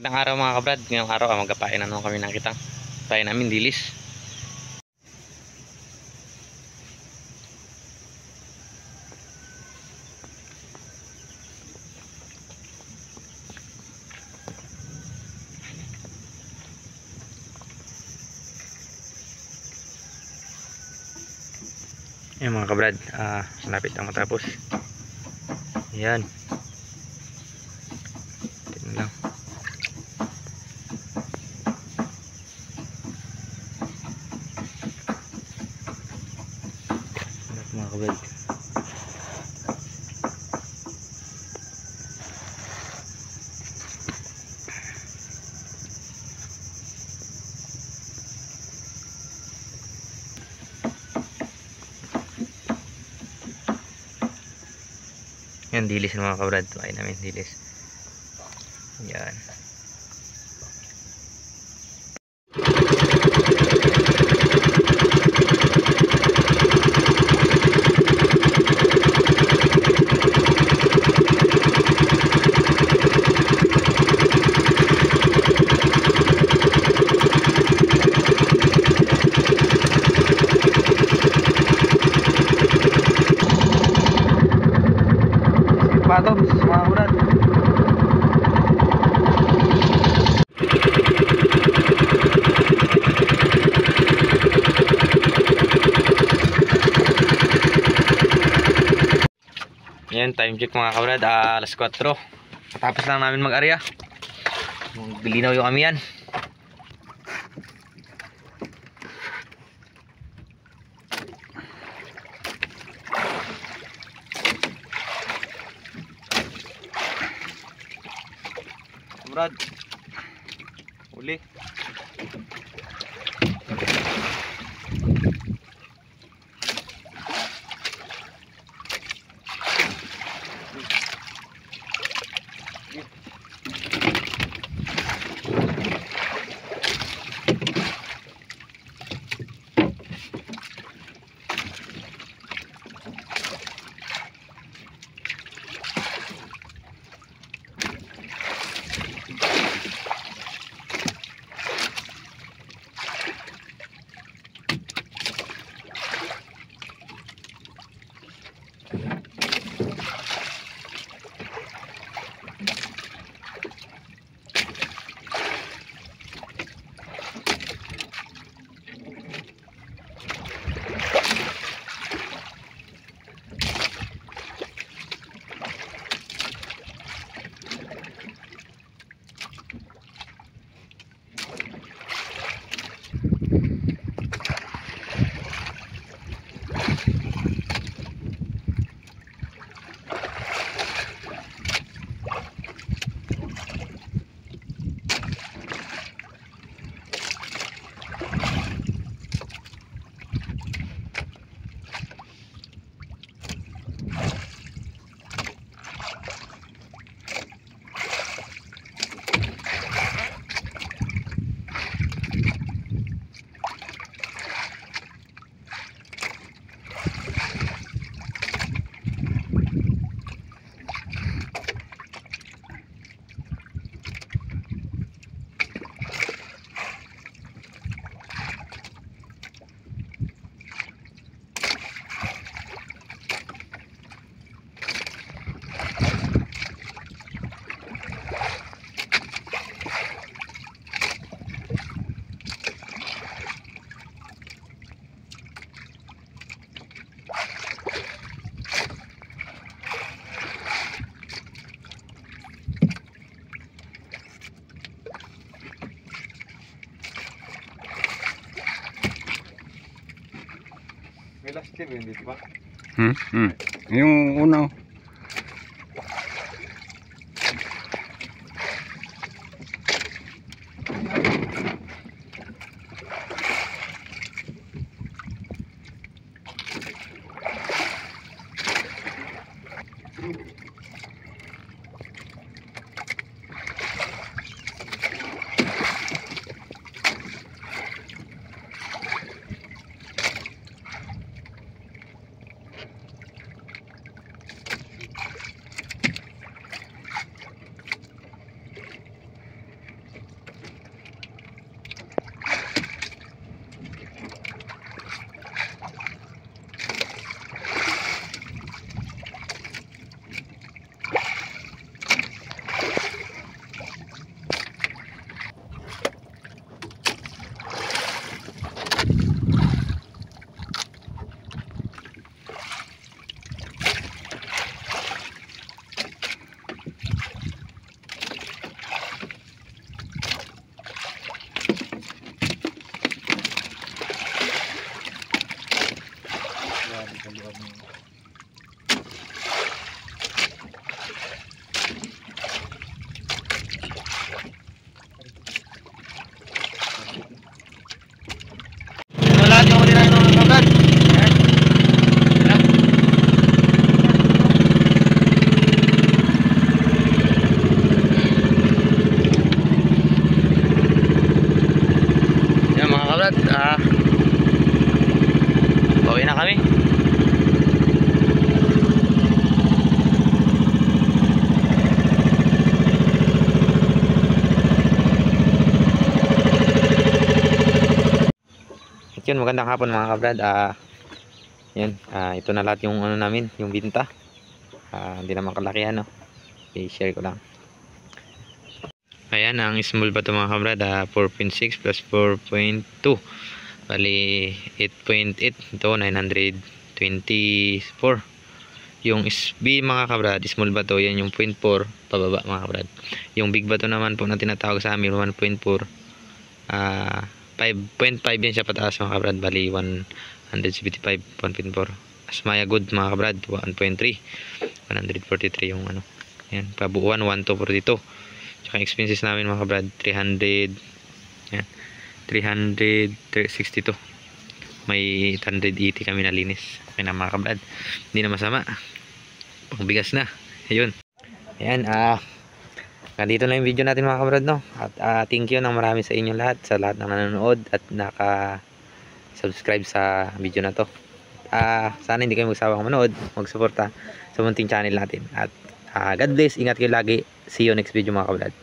Magandang araw mga kabrad. Ngayong araw magkapain na naman kami ng kitang. Pain namin dilis. Ayan mga kabrad, malapit na matapos. Ayan. Tignan lang. Mga kabrad. Yan, dilis ng mga kabrad. Pain namin dilis. Yan. Patong mga kabrad. Yan, time check mga kabrad, alas 4. Tapos lang namin mag-area. Bilinaw yung kami yan. Kabrad, uli. May last year yun dito ba? Yung una. pauwi na kami. At yun, magandang hapon mga kabrad. Yan, ito na lahat yung ano namin, yung binta. Hindi naman kalakihan, no? I-share ko lang. Ayan, ang small ba ito mga kabrad? 4.6 plus 4.2. Bali, 8.8. Ito, 924. Yung SB mga kabrad, small ba ito? Yan yung 0.4 pababa mga kabrad. Yung big ba ito naman po na tinatawag sa amin, 1.4. 5.5 yan siya pataas mga kabrad. Bali 175, 1.4. Asmaya good mga kabrad, 1.3. 143 yung ano. Yan, pabuuan 1242. Tsaka expenses namin mga kabrad 300. Yan, 362. May 880 kami nalinis. Okay na mga kabrad, hindi na masama. Pangbigas na. Ayun. Ayan, dito na yung video natin mga kabrad, no? At thank you ng marami sa inyo lahat, sa lahat ng nanonood at naka-subscribe sa video na to. Sana hindi kayo magsawang manood, magsuporta sa munting channel natin. At God bless, ingat kayo lagi. See you next video mga kabrad.